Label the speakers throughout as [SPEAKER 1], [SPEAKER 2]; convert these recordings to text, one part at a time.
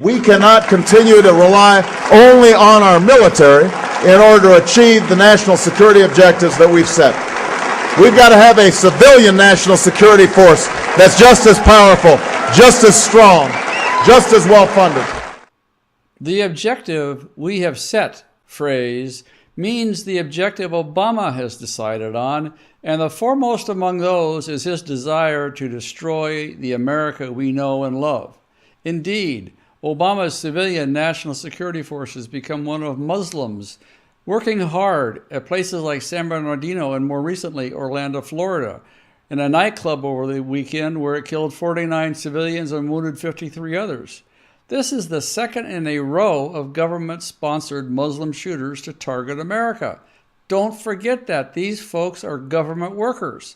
[SPEAKER 1] We cannot continue to rely only on our military in order to achieve the national security objectives that we've set. We've got to have a civilian national security force that's just as powerful, just as strong, just as well funded.
[SPEAKER 2] The objective we have set phrase means the objective Obama has decided on, and the foremost among those is his desire to destroy the America we know and love. Indeed, Obama's civilian national security forces become one of Muslims working hard at places like San Bernardino and more recently Orlando, Florida, in a nightclub over the weekend where it killed 49 civilians and wounded 53 others. This is the second in a row of government-sponsored Muslim shooters to target America. Don't forget that these folks are government workers.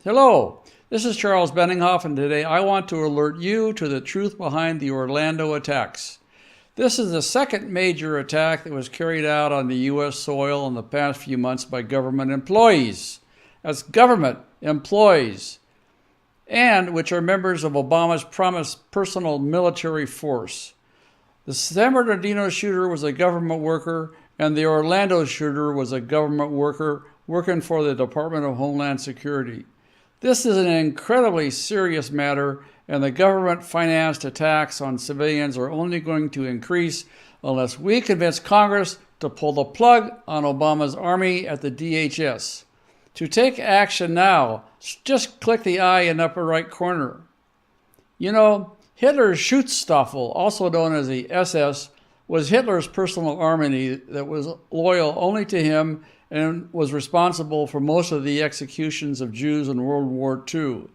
[SPEAKER 2] Hello, this is Charles Benninghoff, and today I want to alert you to the truth behind the Orlando attacks. This is the second major attack that was carried out on the U.S. soil in the past few months by government employees. That's government employees, and which are members of Obama's promised personal military force. The San Bernardino shooter was a government worker, and the Orlando shooter was a government worker working for the Department of Homeland Security. This is an incredibly serious matter, and the government-financed attacks on civilians are only going to increase unless we convince Congress to pull the plug on Obama's army at the DHS. To take action now, just click the I in the upper right corner. You know, Hitler's Schutzstaffel, also known as the SS, was Hitler's personal army that was loyal only to him and was responsible for most of the executions of Jews in World War II.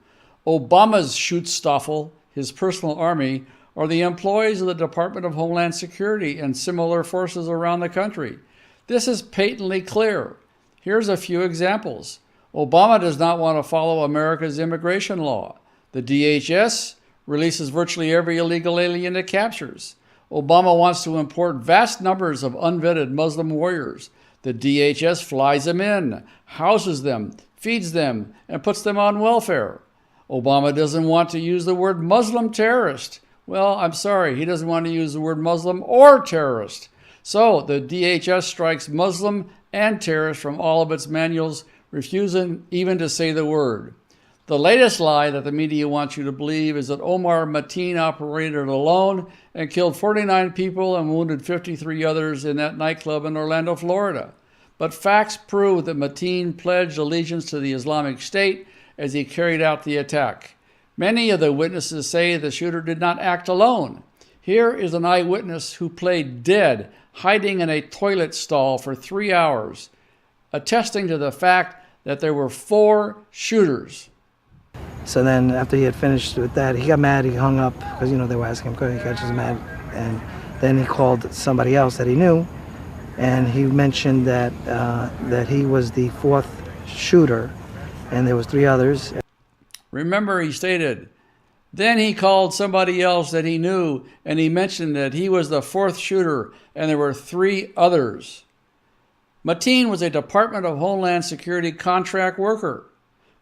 [SPEAKER 2] Obama's Schutzstaffel, his personal army, are the employees of the Department of Homeland Security and similar forces around the country. This is patently clear. Here's a few examples. Obama does not want to follow America's immigration law. The DHS releases virtually every illegal alien it captures. Obama wants to import vast numbers of unvetted Muslim warriors. The DHS flies them in, houses them, feeds them, and puts them on welfare. Obama doesn't want to use the word Muslim terrorist. Well, I'm sorry, he doesn't want to use the word Muslim or terrorist. So the DHS strikes Muslim and terrorist from all of its manuals, refusing even to say the word. The latest lie that the media wants you to believe is that Omar Mateen operated alone and killed 49 people and wounded 53 others in that nightclub in Orlando, Florida. But facts prove that Mateen pledged allegiance to the Islamic State as he carried out the attack. Many of the witnesses say the shooter did not act alone. Here is an eyewitness who played dead, hiding in a toilet stall for 3 hours, attesting to the fact that there were 4 shooters.
[SPEAKER 3] So then after he had finished with that, he got mad, he hung up, because, they were asking him, could he catch his mad? And then he called somebody else that he knew, and he mentioned that that he was the 4th shooter, and there was 3 others.
[SPEAKER 2] Remember, he stated, then he called somebody else that he knew, and he mentioned that he was the 4th shooter, and there were 3 others. Mateen was a Department of Homeland Security contract worker.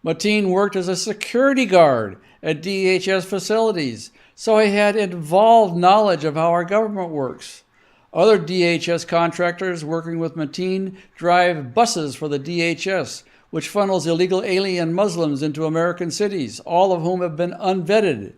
[SPEAKER 2] Mateen worked as a security guard at DHS facilities, so he had involved knowledge of how our government works. Other DHS contractors working with Mateen drive buses for the DHS, which funnels illegal alien Muslims into American cities, all of whom have been unvetted.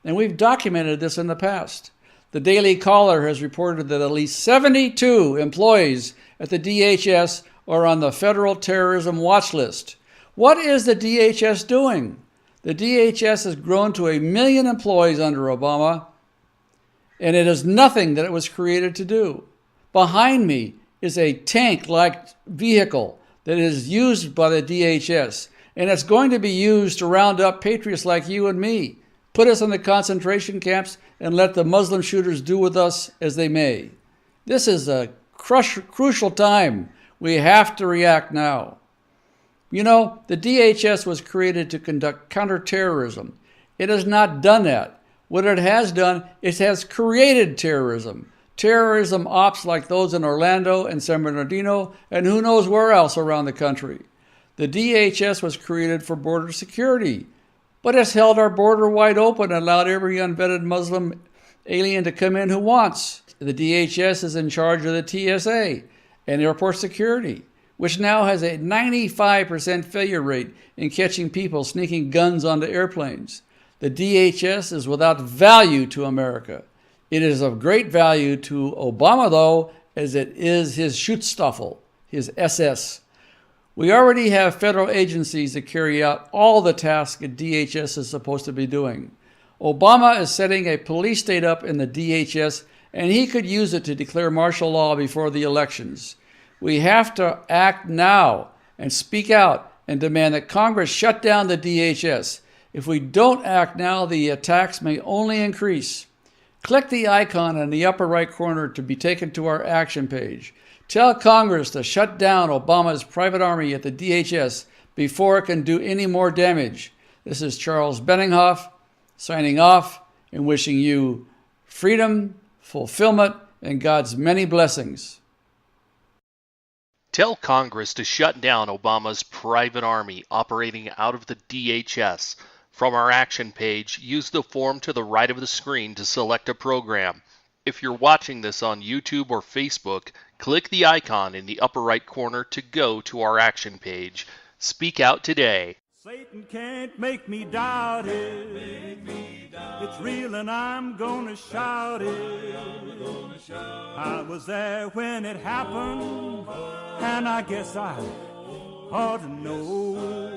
[SPEAKER 2] And we've documented this in the past. The Daily Caller has reported that at least 72 employees at the DHS are on the federal terrorism watch list. What is the DHS doing? The DHS has grown to 1 million employees under Obama, and it is nothing that it was created to do. Behind me is a tank-like vehicle that is used by the DHS, and it's going to be used to round up patriots like you and me, put us in the concentration camps, and let the Muslim shooters do with us as they may. This is a crucial time. We have to react now. You know, the DHS was created to conduct counterterrorism. It has not done that. What it has done, it has created terrorism. Terrorism ops like those in Orlando and San Bernardino, and who knows where else around the country. The DHS was created for border security, but it's held our border wide open and allowed every unvetted Muslim alien to come in who wants. The DHS is in charge of the TSA and airport security, which now has a 95% failure rate in catching people sneaking guns onto airplanes. The DHS is without value to America. It is of great value to Obama, though, as it is his Schutzstaffel, his SS. We already have federal agencies that carry out all the tasks that DHS is supposed to be doing. Obama is setting a police state up in the DHS, and he could use it to declare martial law before the elections. We have to act now and speak out and demand that Congress shut down the DHS. If we don't act now, the attacks may only increase. Click the icon in the upper right corner to be taken to our action page. Tell Congress to shut down Obama's private army at the DHS before it can do any more damage. This is Charles Benninghoff signing off and wishing you freedom, fulfillment, and God's many blessings.
[SPEAKER 4] Tell Congress to shut down Obama's private army operating out of the DHS. From our action page, use the form to the right of the screen to select a program. If you're watching this on YouTube or Facebook, click the icon in the upper right corner to go to our action page. Speak out today.
[SPEAKER 5] Satan can't make me doubt it. It's real and I'm gonna shout it. I was there when it happened, and I guess I ought to know.